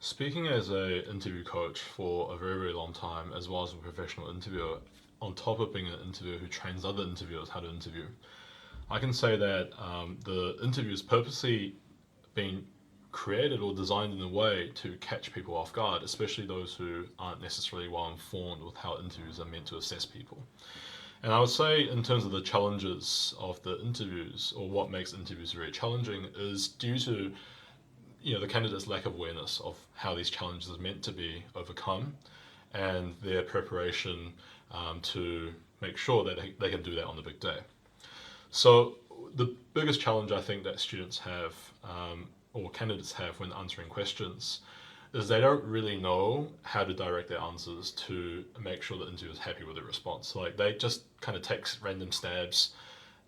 Speaking as a interview coach for a very, very long time, as well as a professional interviewer, on top of being an interviewer who trains other interviewers how to interview, I can say that the interview is purposely being created or designed in a way to catch people off guard, especially those who aren't necessarily well informed with how interviews are meant to assess people. And I would say, in terms of the challenges of the interviews, or what makes interviews very challenging, is due to the candidate's lack of awareness of how these challenges are meant to be overcome, and their preparation to make sure that they can do that on the big day. So the biggest challenge I think that students have, or candidates have when answering questions, is they don't really know how to direct their answers to make sure the interviewer is happy with their response. Like, they just kind of take random stabs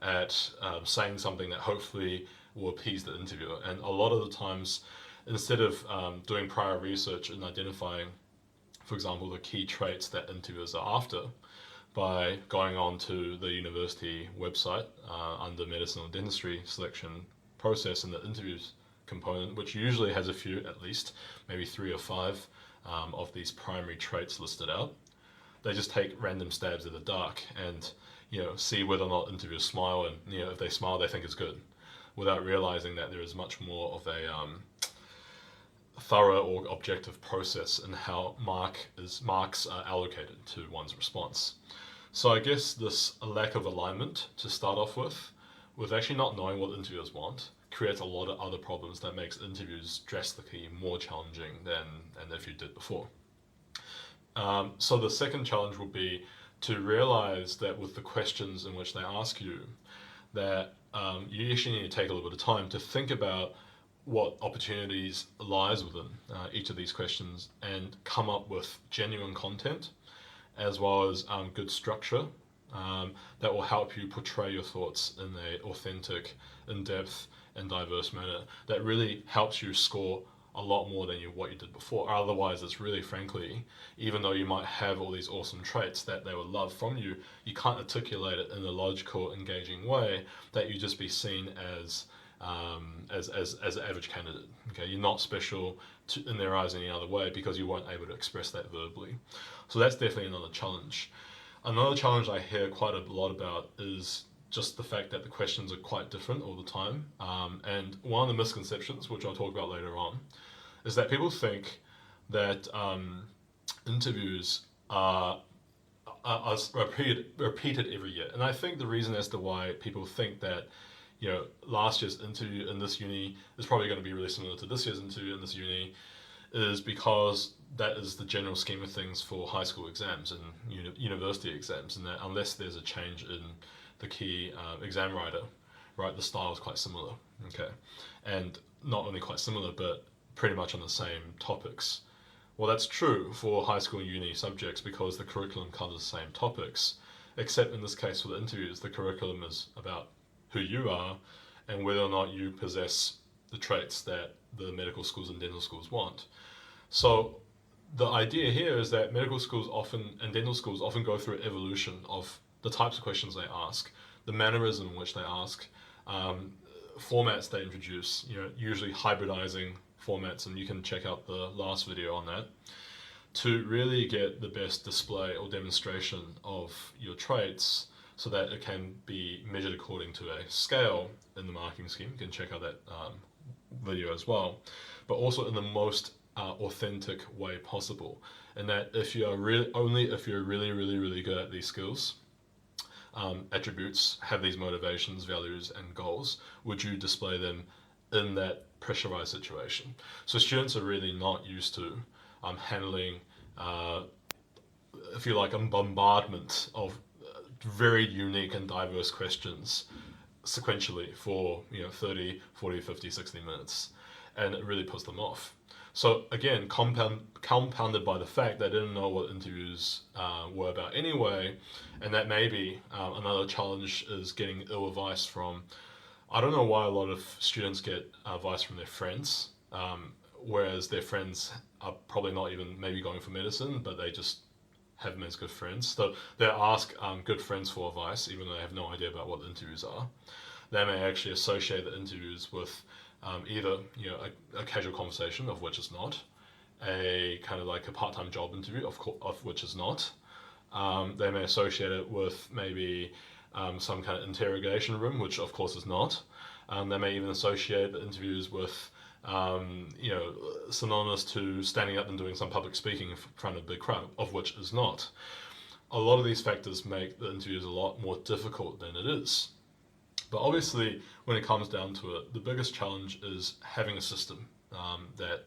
at saying something that hopefully will appease the interviewer. And a lot of the times, instead of doing prior research and identifying, for example, the key traits that interviewers are after, by going on to the university website under medicine or dentistry selection process in the interviews component, which usually has a few, at least maybe 3 or 5 of these primary traits listed out. They just take random stabs in the dark and see whether or not interviewers smile, and if they smile, they think it's good, without realizing that there is much more of a thorough or objective process in how marks are allocated to one's response. So I guess this lack of alignment to start off with actually not knowing what interviewers want, creates a lot of other problems that makes interviews drastically more challenging than if you did before. So the second challenge will be to realize that with the questions in which they ask you, that you actually need to take a little bit of time to think about what opportunities lies within each of these questions, and come up with genuine content, as well as good structure that will help you portray your thoughts in an authentic, in-depth, and diverse manner that really helps you score a lot more than what you did before. Otherwise, it's really, frankly, even though you might have all these awesome traits that they would love from you, you can't articulate it in a logical, engaging way that you just be seen as an average candidate. Okay, you're not special in their eyes any other way because you weren't able to express that verbally. So that's definitely another challenge. Another challenge I hear quite a lot about is just the fact that the questions are quite different all the time. And one of the misconceptions, which I'll talk about later on, is that people think that interviews are repeated every year. And I think the reason as to why people think that last year's interview in this uni is probably going to be really similar to this year's interview in this uni is because that is the general scheme of things for high school exams and university exams, and that unless there's a change in the key exam writer, right, the style is quite similar, okay, and not only quite similar, but pretty much on the same topics. Well, that's true for high school and uni subjects because the curriculum covers the same topics, except in this case for the interviews, the curriculum is about who you are and whether or not you possess the traits that the medical schools and dental schools want. So the idea here is that medical schools often and dental schools often go through an evolution of the types of questions they ask, the mannerism in which they ask, formats they introduce, usually hybridizing formats, and you can check out the last video on that, to really get the best display or demonstration of your traits so that it can be measured according to a scale in the marking scheme. You can check out that video as well, but also in the most authentic way possible. And that if you're really really good at these skills, attributes, have these motivations, values, and goals, would you display them in that pressurized situation? So students are really not used to handling, if you like, a bombardment of very unique and diverse questions sequentially for 30, 40, 50, 60 minutes, and it really puts them off. So again, compounded by the fact they didn't know what interviews were about anyway, and that maybe another challenge is getting ill advice from, I don't know why a lot of students get advice from their friends, whereas their friends are probably not even maybe going for medicine, but they just have them as good friends. So they ask good friends for advice, even though they have no idea about what the interviews are. They may actually associate the interviews with either a casual conversation, of which it's not, a kind of like a part-time job interview, of which is not. They may associate it with maybe some kind of interrogation room, which of course is not. They may even associate the interviews with, synonymous to standing up and doing some public speaking in front of a big crowd, of which is not. A lot of these factors make the interviews a lot more difficult than it is. But obviously, when it comes down to it, the biggest challenge is having a system that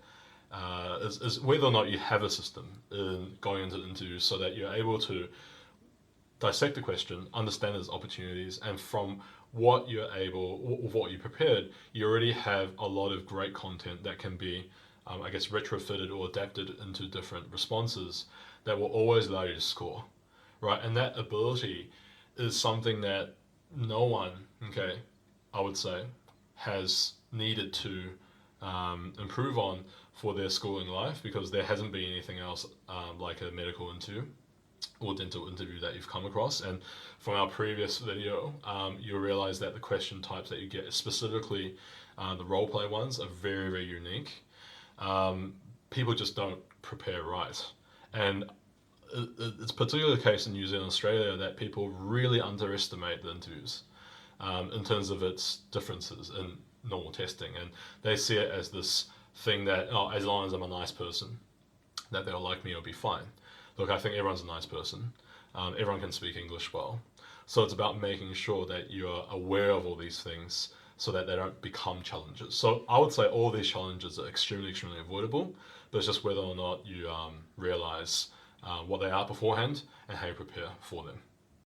is whether or not you have a system in going into the interview so that you're able to dissect the question, understand its opportunities, and from what what you prepared, you already have a lot of great content that can be, retrofitted or adapted into different responses that will always allow you to score, right? And that ability is something that no one, I would say, has needed to improve on for their schooling life, because there hasn't been anything else like a medical interview or dental interview that you've come across. And from our previous video, you'll realize that the question types that you get, specifically the role play ones, are very, very unique. People just don't prepare right. And it's particularly the case in New Zealand and Australia that people really underestimate the interviews in terms of its differences in normal testing. And they see it as this thing that, as long as I'm a nice person, that they'll like me, it'll be fine. Look, I think everyone's a nice person. Everyone can speak English well. So it's about making sure that you're aware of all these things so that they don't become challenges. So I would say all these challenges are extremely, extremely avoidable, but it's just whether or not you realize what they are beforehand and how you prepare for them.